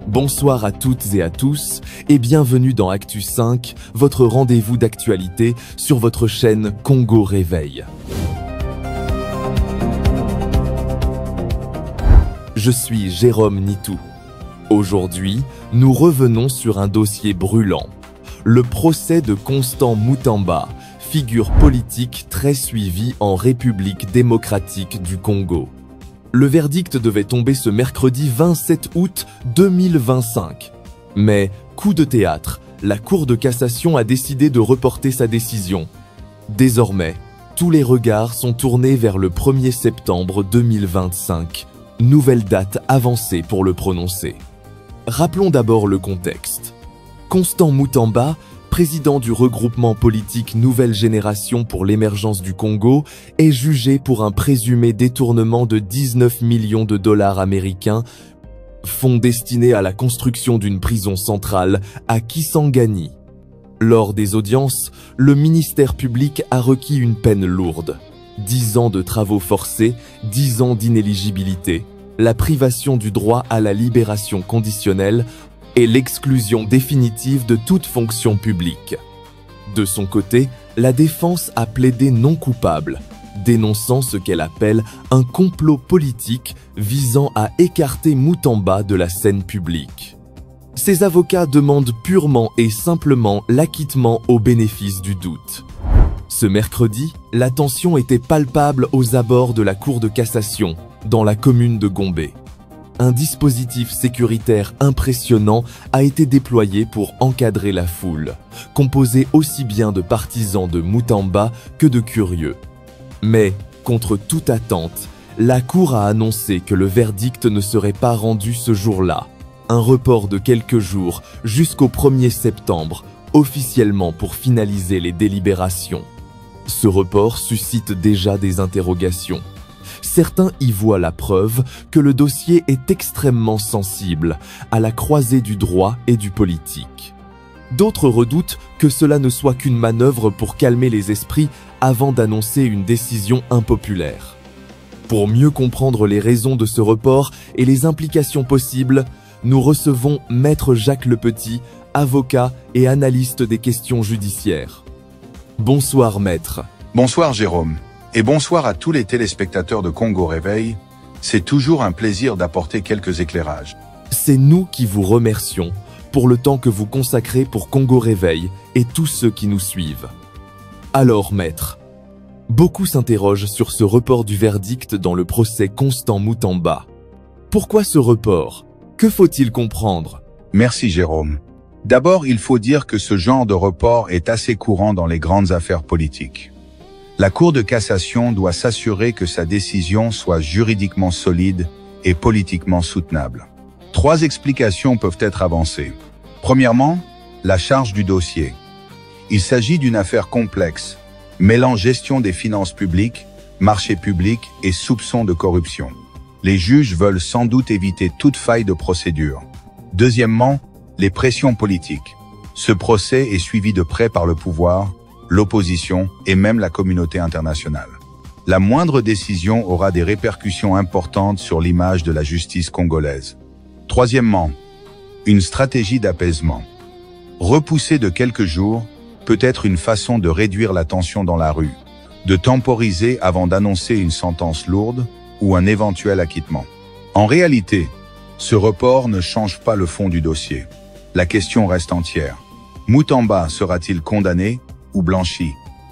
Bonsoir à toutes et à tous et bienvenue dans Actu 5, votre rendez-vous d'actualité sur votre chaîne Congo Réveil. Je suis Jérôme Nitou. Aujourd'hui, nous revenons sur un dossier brûlant, le procès de Constant Mutamba, figure politique très suivie en République démocratique du Congo. Le verdict devait tomber ce mercredi 27 août 2025. Mais, coup de théâtre, la Cour de cassation a décidé de reporter sa décision. Désormais, tous les regards sont tournés vers le 1er septembre 2025, nouvelle date avancée pour le prononcer. Rappelons d'abord le contexte. Constant Mutamba, président du regroupement politique Nouvelle Génération pour l'émergence du Congo, est jugé pour un présumé détournement de 19 millions de dollars américains, fonds destinés à la construction d'une prison centrale à Kisangani. Lors des audiences, le ministère public a requis une peine lourde. 10 ans de travaux forcés, 10 ans d'inéligibilité, la privation du droit à la libération conditionnelle, et l'exclusion définitive de toute fonction publique. De son côté, la défense a plaidé non coupable, dénonçant ce qu'elle appelle un complot politique visant à écarter Mutamba de la scène publique. Ses avocats demandent purement et simplement l'acquittement au bénéfice du doute. Ce mercredi, la tension était palpable aux abords de la Cour de cassation, dans la commune de Gombe. Un dispositif sécuritaire impressionnant a été déployé pour encadrer la foule, composée aussi bien de partisans de Mutamba que de curieux. Mais, contre toute attente, la Cour a annoncé que le verdict ne serait pas rendu ce jour-là. Un report de quelques jours jusqu'au 1er septembre, officiellement pour finaliser les délibérations. Ce report suscite déjà des interrogations. Certains y voient la preuve que le dossier est extrêmement sensible, à la croisée du droit et du politique. D'autres redoutent que cela ne soit qu'une manœuvre pour calmer les esprits avant d'annoncer une décision impopulaire. Pour mieux comprendre les raisons de ce report et les implications possibles, nous recevons Maître Jacques Lepetit, avocat et analyste des questions judiciaires. Bonsoir Maître. Bonsoir Jérôme. Et bonsoir à tous les téléspectateurs de Congo Réveil, c'est toujours un plaisir d'apporter quelques éclairages. C'est nous qui vous remercions pour le temps que vous consacrez pour Congo Réveil et tous ceux qui nous suivent. Alors maître, beaucoup s'interrogent sur ce report du verdict dans le procès Constant Mutamba. Pourquoi ce report? Que faut-il comprendre? Merci Jérôme. D'abord, il faut dire que ce genre de report est assez courant dans les grandes affaires politiques. La Cour de cassation doit s'assurer que sa décision soit juridiquement solide et politiquement soutenable. 3 explications peuvent être avancées. Premièrement, la charge du dossier. Il s'agit d'une affaire complexe, mêlant gestion des finances publiques, marchés publics et soupçons de corruption. Les juges veulent sans doute éviter toute faille de procédure. Deuxièmement, les pressions politiques. Ce procès est suivi de près par le pouvoir, l'opposition et même la communauté internationale. La moindre décision aura des répercussions importantes sur l'image de la justice congolaise. Troisièmement, une stratégie d'apaisement. Repousser de quelques jours peut être une façon de réduire la tension dans la rue, de temporiser avant d'annoncer une sentence lourde ou un éventuel acquittement. En réalité, ce report ne change pas le fond du dossier. La question reste entière. Mutamba sera-t-il condamné ou blanchi?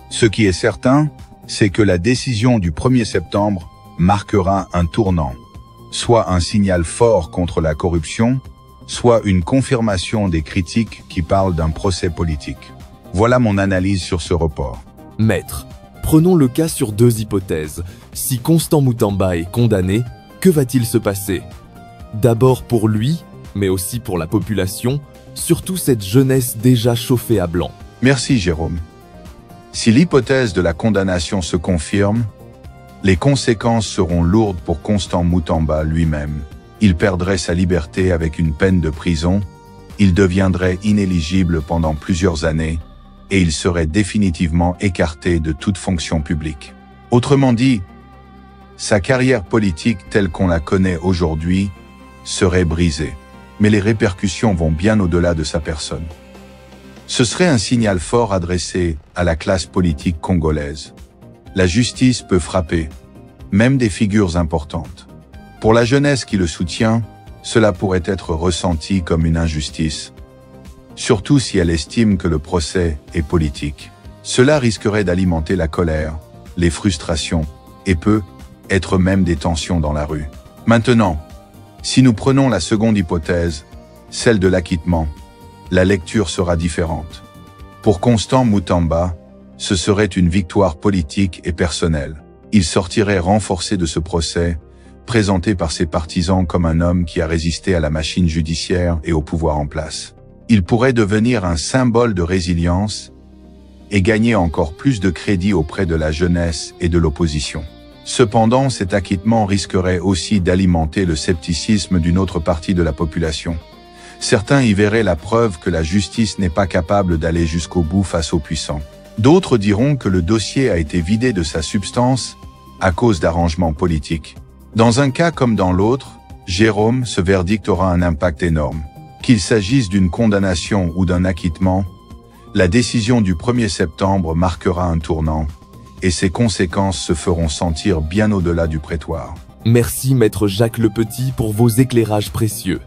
Ce qui est certain, c'est que la décision du 1er septembre marquera un tournant, soit un signal fort contre la corruption, soit une confirmation des critiques qui parlent d'un procès politique. Voilà mon analyse sur ce report. Maître, prenons le cas sur 2 hypothèses. Si Constant Mutamba est condamné, que va-t-il se passer? D'abord pour lui, mais aussi pour la population, surtout cette jeunesse déjà chauffée à blanc. Merci Jérôme. Si l'hypothèse de la condamnation se confirme, les conséquences seront lourdes pour Constant Mutamba lui-même. Il perdrait sa liberté avec une peine de prison, il deviendrait inéligible pendant plusieurs années, et il serait définitivement écarté de toute fonction publique. Autrement dit, sa carrière politique telle qu'on la connaît aujourd'hui serait brisée. Mais les répercussions vont bien au-delà de sa personne. Ce serait un signal fort adressé à la classe politique congolaise. La justice peut frapper, même des figures importantes. Pour la jeunesse qui le soutient, cela pourrait être ressenti comme une injustice, surtout si elle estime que le procès est politique. Cela risquerait d'alimenter la colère, les frustrations, et peut être même des tensions dans la rue. Maintenant, si nous prenons la seconde hypothèse, celle de l'acquittement, la lecture sera différente. Pour Constant Mutamba, ce serait une victoire politique et personnelle. Il sortirait renforcé de ce procès, présenté par ses partisans comme un homme qui a résisté à la machine judiciaire et au pouvoir en place. Il pourrait devenir un symbole de résilience et gagner encore plus de crédit auprès de la jeunesse et de l'opposition. Cependant, cet acquittement risquerait aussi d'alimenter le scepticisme d'une autre partie de la population. Certains y verraient la preuve que la justice n'est pas capable d'aller jusqu'au bout face aux puissants. D'autres diront que le dossier a été vidé de sa substance à cause d'arrangements politiques. Dans un cas comme dans l'autre, Jérôme, ce verdict aura un impact énorme. Qu'il s'agisse d'une condamnation ou d'un acquittement, la décision du 1er septembre marquera un tournant, et ses conséquences se feront sentir bien au-delà du prétoire. Merci Maître Jacques Le Petit pour vos éclairages précieux.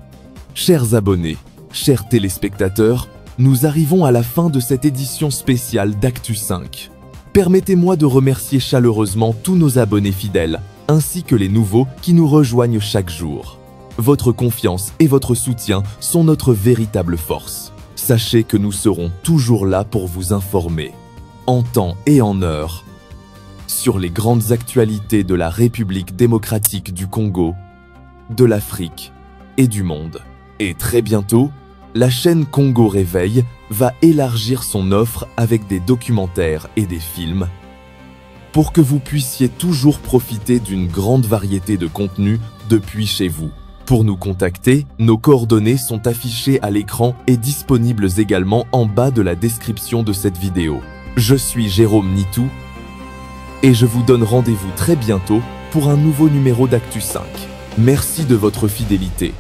Chers abonnés, chers téléspectateurs, nous arrivons à la fin de cette édition spéciale d'Actu 5. Permettez-moi de remercier chaleureusement tous nos abonnés fidèles, ainsi que les nouveaux qui nous rejoignent chaque jour. Votre confiance et votre soutien sont notre véritable force. Sachez que nous serons toujours là pour vous informer, en temps et en heure, sur les grandes actualités de la République démocratique du Congo, de l'Afrique et du monde. Et très bientôt, la chaîne Congo Réveil va élargir son offre avec des documentaires et des films pour que vous puissiez toujours profiter d'une grande variété de contenus depuis chez vous. Pour nous contacter, nos coordonnées sont affichées à l'écran et disponibles également en bas de la description de cette vidéo. Je suis Jérôme Nitou et je vous donne rendez-vous très bientôt pour un nouveau numéro d'Actu 5. Merci de votre fidélité.